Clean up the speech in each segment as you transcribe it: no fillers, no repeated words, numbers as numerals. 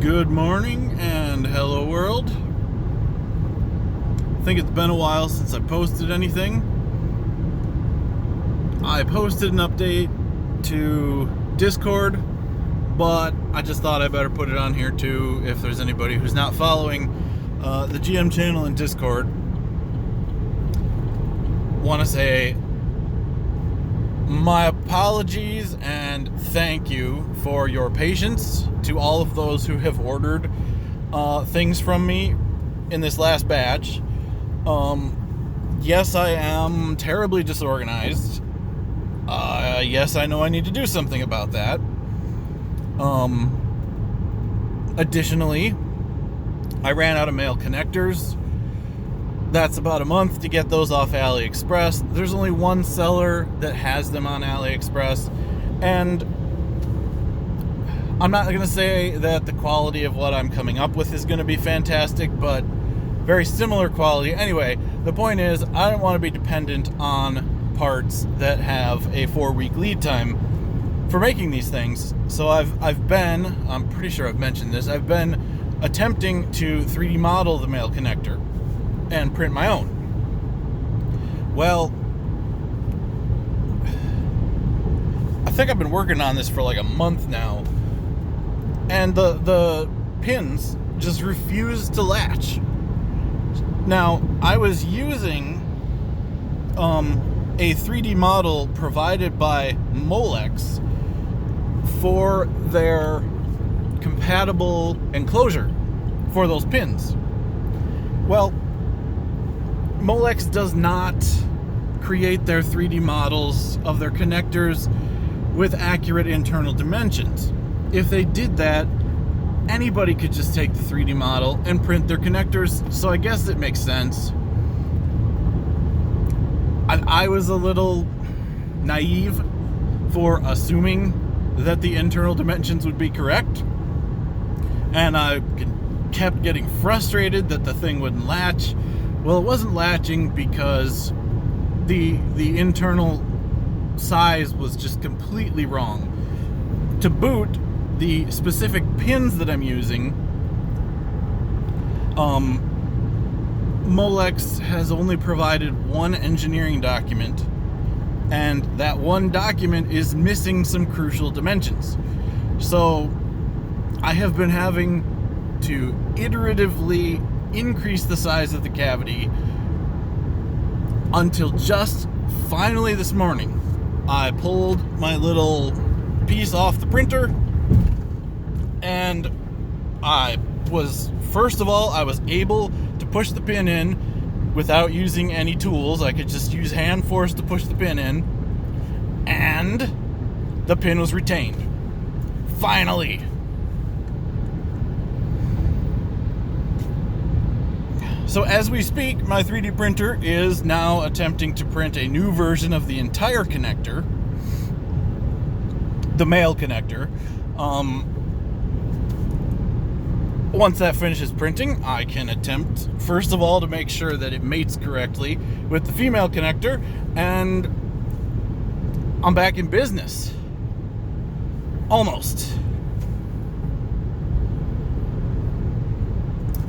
Good morning and hello world. I think it's been a while since I posted anything. I posted an update to Discord, but I just thought I better put it on here too if there's anybody who's not following the GM channel in Discord. Want to say my apologies and thank you for your patience to all of those who have ordered things from me in this last batch. Yes, I am terribly disorganized. Yes, I know I need to do something about that. Additionally, I ran out of male connectors. That's about a month to get those off AliExpress. There's only one seller that has them on AliExpress, and I'm not going to say that the quality of what I'm coming up with is going to be fantastic, but very similar quality. Anyway, the point is, I don't want to be dependent on parts that have a 4-week lead time for making these things. So I'm pretty sure I've mentioned this, I've been attempting to 3D model the male connector and print my own. Well, I think I've been working on this for like a month now, and the pins just refuse to latch. Now, I was using a 3D model provided by Molex for their compatible enclosure for those pins. Well, Molex does not create their 3D models of their connectors with accurate internal dimensions. If they did that, anybody could just take the 3D model and print their connectors, so I guess it makes sense. I was a little naive for assuming that the internal dimensions would be correct, and I kept getting frustrated that the thing wouldn't latch. Well, it wasn't latching because the internal size was just completely wrong. To boot, the specific pins that I'm using, Molex has only provided one engineering document, and that one document is missing some crucial dimensions. So I have been having to iteratively increase the size of the cavity until just finally this morning I pulled my little piece off the printer, and I was able to push the pin in without using any tools. I could just use hand force to push the pin in, and the pin was retained. Finally. So as we speak, my 3D printer is now attempting to print a new version of the entire connector, the male connector. Once that finishes printing, I can attempt, first of all, to make sure that it mates correctly with the female connector, and I'm back in business. Almost.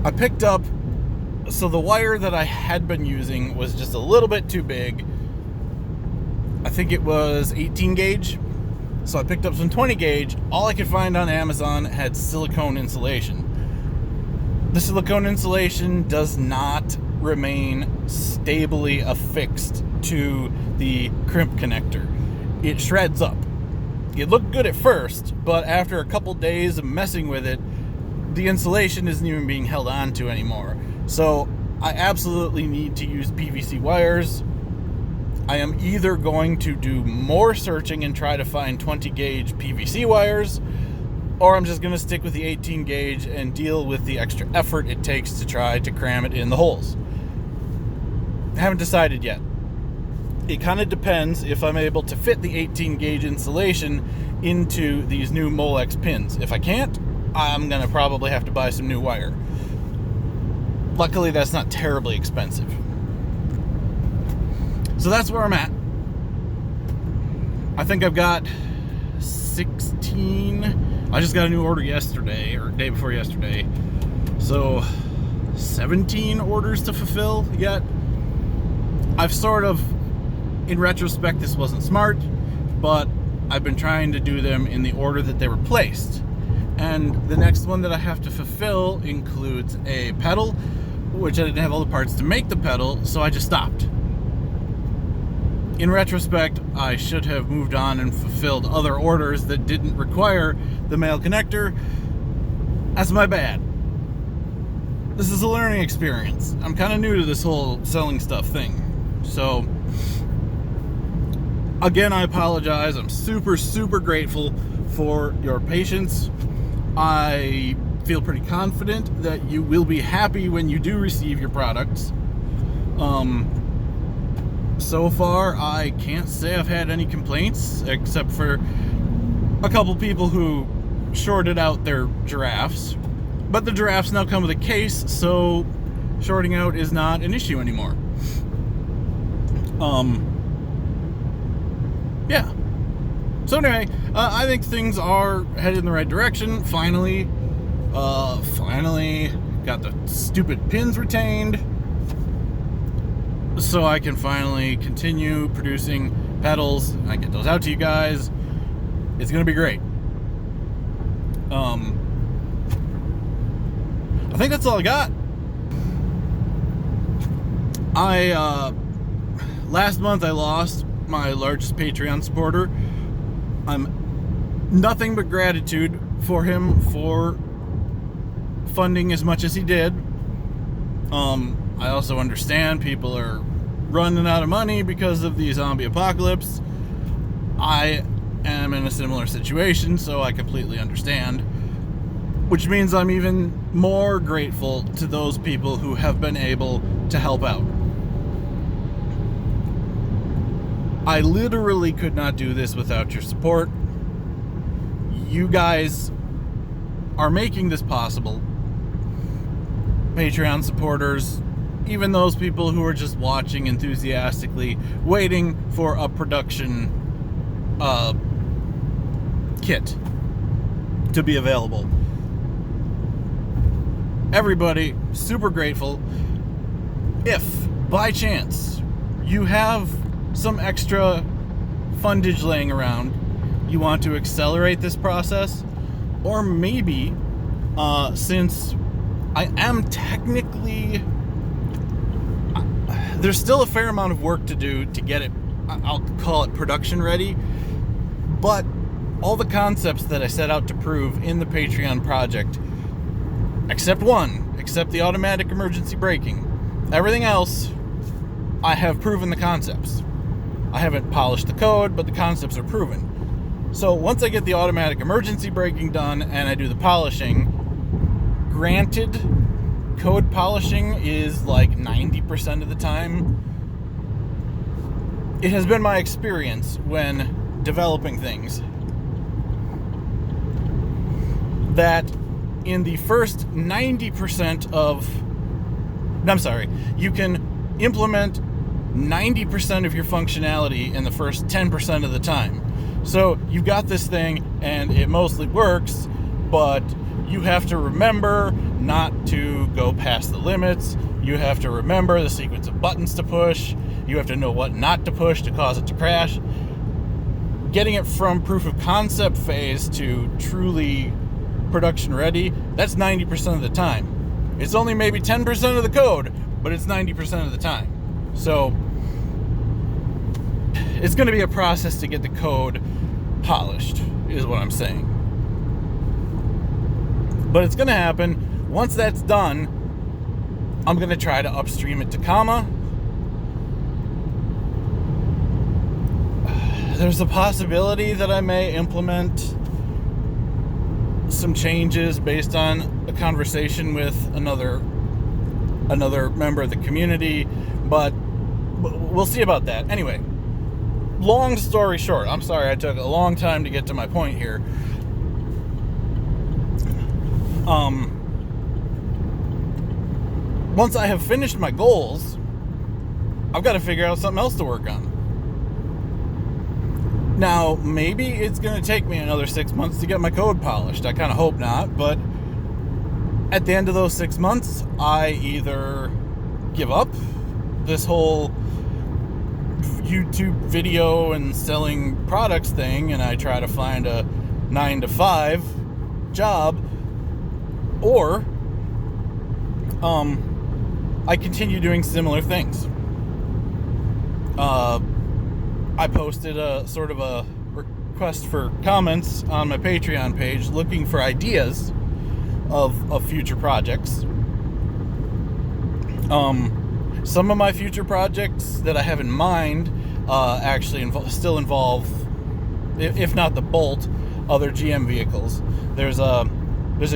I picked up, so the wire that I had been using was just a little bit too big. I think it was 18 gauge. So I picked up some 20 gauge. All I could find on Amazon had silicone insulation. The silicone insulation does not remain stably affixed to the crimp connector. It shreds up. It looked good at first, but after a couple days of messing with it, the insulation isn't even being held on to anymore. So I absolutely need to use PVC wires. I am either going to do more searching and try to find 20 gauge PVC wires, or I'm just going to stick with the 18 gauge and deal with the extra effort it takes to try to cram it in the holes. I haven't decided yet. It kind of depends if I'm able to fit the 18 gauge insulation into these new Molex pins. If I can't, I'm going to probably have to buy some new wire. Luckily, that's not terribly expensive. So that's where I'm at. I think I've got 16 I just got a new order yesterday, or day before yesterday. So 17 orders to fulfill yet. I've sort of, in retrospect, this wasn't smart, but I've been trying to do them in the order that they were placed. And the next one that I have to fulfill includes a pedal, which I didn't have all the parts to make the pedal, so I just stopped. In retrospect, I should have moved on and fulfilled other orders that didn't require the male connector. That's my bad. This is a learning experience. I'm kind of new to this whole selling stuff thing. So, again, I apologize. I'm super, super grateful for your patience. I feel pretty confident that you will be happy when you do receive your products. So far, I can't say I've had any complaints, except for a couple people who shorted out their giraffes. But the giraffes now come with a case, so shorting out is not an issue anymore. Yeah. So anyway, I think things are headed in the right direction. Finally got the stupid pins retained, so I can finally continue producing pedals. I get those out to you guys. It's gonna be great. I think that's all I got. Last month I lost my largest Patreon supporter. I'm nothing but gratitude for him for funding as much as he did. I also understand people are running out of money because of the zombie apocalypse. I am in a similar situation, so I completely understand. Which means I'm even more grateful to those people who have been able to help out. I literally could not do this without your support. You guys are making this possible. Patreon supporters, even those people who are just watching enthusiastically, waiting for a production kit to be available. Everybody, super grateful. If, by chance, you have some extra fundage laying around, you want to accelerate this process, or maybe, since I am technically... there's still a fair amount of work to do to get it, I'll call it production ready, but all the concepts that I set out to prove in the Patreon project, except the automatic emergency braking, everything else, I have proven the concepts. I haven't polished the code, but the concepts are proven. So once I get the automatic emergency braking done and I do the polishing, granted, code polishing is like 90% of the time. It has been my experience when developing things that in the first 90% of... you can implement 90% of your functionality in the first 10% of the time. So you've got this thing and it mostly works, but you have to remember not to go past the limits. You have to remember the sequence of buttons to push. You have to know what not to push to cause it to crash. Getting it from proof of concept phase to truly production ready, that's 90% of the time. It's only maybe 10% of the code, but it's 90% of the time. So it's going to be a process to get the code polished, is what I'm saying. But it's going to happen. Once that's done, I'm going to try to upstream it to comma. There's a possibility that I may implement some changes based on a conversation with another member of the community, but we'll see about that. Anyway, long story short, I'm sorry I took a long time to get to my point here. Once I have finished my goals, I've got to figure out something else to work on. Now, maybe it's going to take me another 6 months to get my code polished. I kind of hope not, but at the end of those 6 months, I either give up this whole YouTube video and selling products thing and I try to find a 9-to-5 job, or I continue doing similar things. I posted a sort of a request for comments on my Patreon page looking for ideas of future projects. Some of my future projects that I have in mind actually still involve, if not the Bolt, other GM vehicles. There's a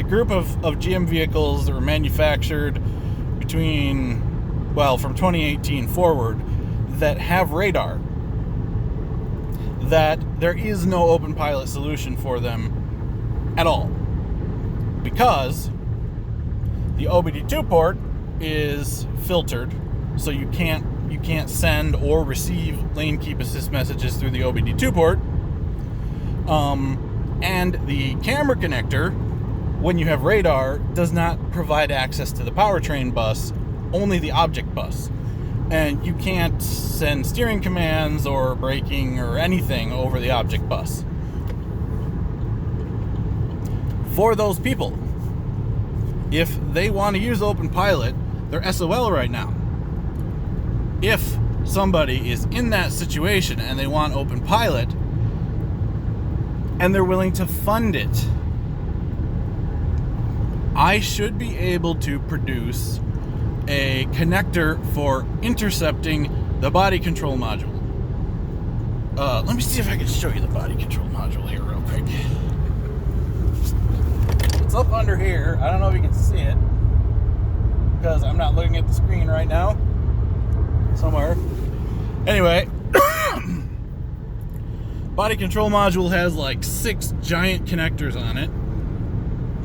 group of GM vehicles that were manufactured from 2018 forward that have radar, that there is no OpenPilot solution for them at all, because the OBD2 port is filtered, so you can't send or receive lane keep assist messages through the OBD2 port. And the camera connector, when you have radar, does not provide access to the powertrain bus, only the object bus. And you can't send steering commands or braking or anything over the object bus. For those people, if they want to use OpenPilot, they're SOL right now. If somebody is in that situation and they want OpenPilot and they're willing to fund it, I should be able to produce a connector for intercepting the body control module. Let me see if I can show you the body control module here real quick. It's up under here. I don't know if you can see it because I'm not looking at the screen right now. Somewhere. Anyway, body control module has like 6 giant connectors on it.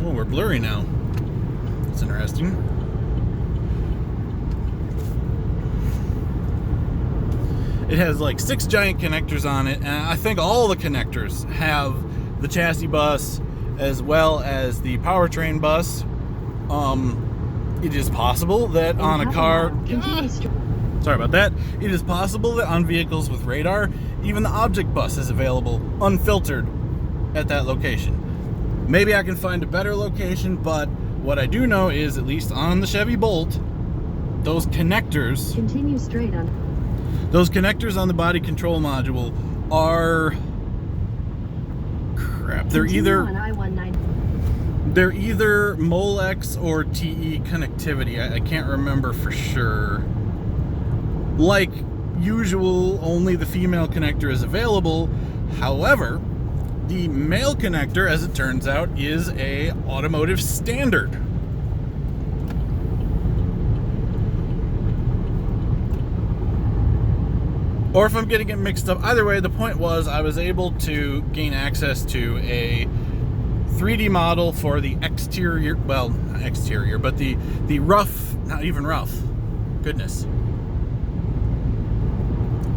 Oh, we're blurry now. That's interesting. It has like 6 giant connectors on it, and I think all the connectors have the chassis bus as well as the powertrain bus. It is possible that on a car... Sorry about that. It is possible that on vehicles with radar, even the object bus is available unfiltered at that location. Maybe I can find a better location, but what I do know is, at least on the Chevy Bolt, those connectors... Continue straight on. Those connectors on the body control module are... crap. They're either Molex or TE connectivity. I can't remember for sure. Like usual, only the female connector is available. However, the male connector, as it turns out, is a automotive standard. Or if I'm getting it mixed up, either way, the point was I was able to gain access to a 3D model for the exterior, well, not exterior, but the rough, not even rough, goodness,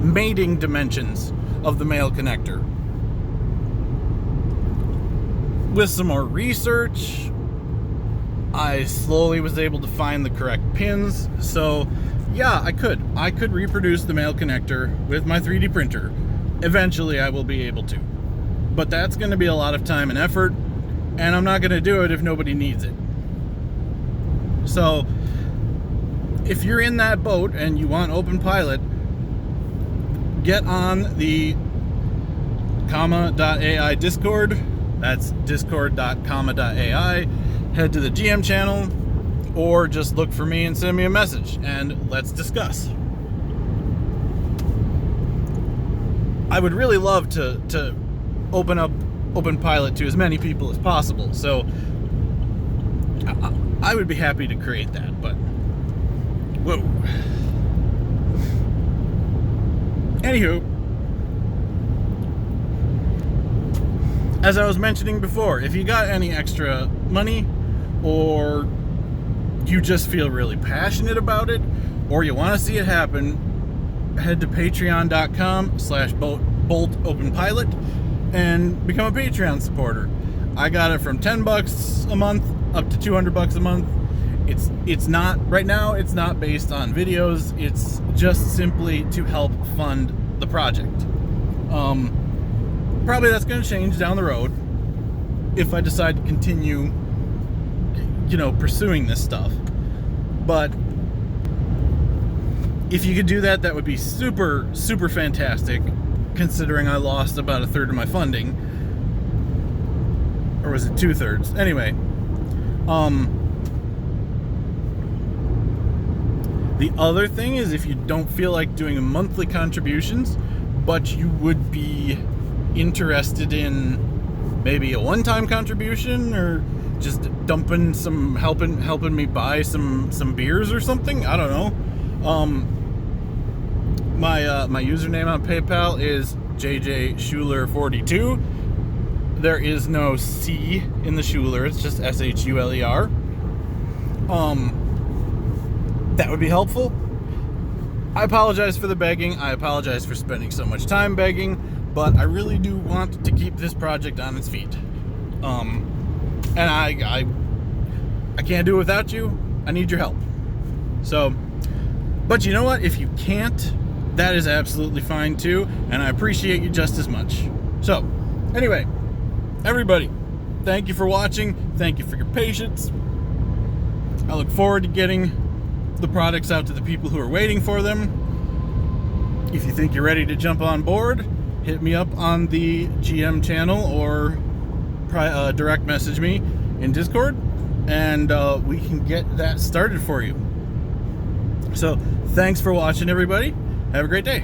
mating dimensions of the male connector. With some more research, I slowly was able to find the correct pins. So yeah, I could reproduce the male connector with my 3D printer. Eventually I will be able to, but that's going to be a lot of time and effort, and I'm not going to do it if nobody needs it. So if you're in that boat and you want OpenPilot, get on the comma.ai Discord. That's discord.comma.ai. Head to the GM channel, or just look for me and send me a message, and let's discuss. I would really love to open up OpenPilot to as many people as possible, so I would be happy to create that, but whoa. Anywho, as I was mentioning before, if you got any extra money, or you just feel really passionate about it, or you want to see it happen, head to patreon.com/boat Bolt OpenPilot and become a Patreon supporter. I got it from $10 a month up to $200 a month. It's not right now. It's not based on videos. It's just simply to help fund the project. Probably that's going to change down the road if I decide to continue, pursuing this stuff. But if you could do that, that would be super, super fantastic, considering I lost about 1/3 of my funding. Or was it 2/3? Anyway, the other thing is, if you don't feel like doing monthly contributions, but you would be interested in maybe a one-time contribution, or just dumping some, helping me buy some beers or something, I don't know. My username on PayPal is JJSchuler42. There is no C in the Schuler, it's just SHULER. That would be helpful. I apologize for the begging. I apologize for spending so much time begging, but I really do want to keep this project on its feet. And I can't do it without you. I need your help. So, but you know what? If you can't, that is absolutely fine too, and I appreciate you just as much. So, anyway, everybody, thank you for watching. Thank you for your patience. I look forward to getting the products out to the people who are waiting for them. If you think you're ready to jump on board, hit me up on the GM channel or direct message me in Discord, and we can get that started for you. So thanks for watching, everybody. Have a great day.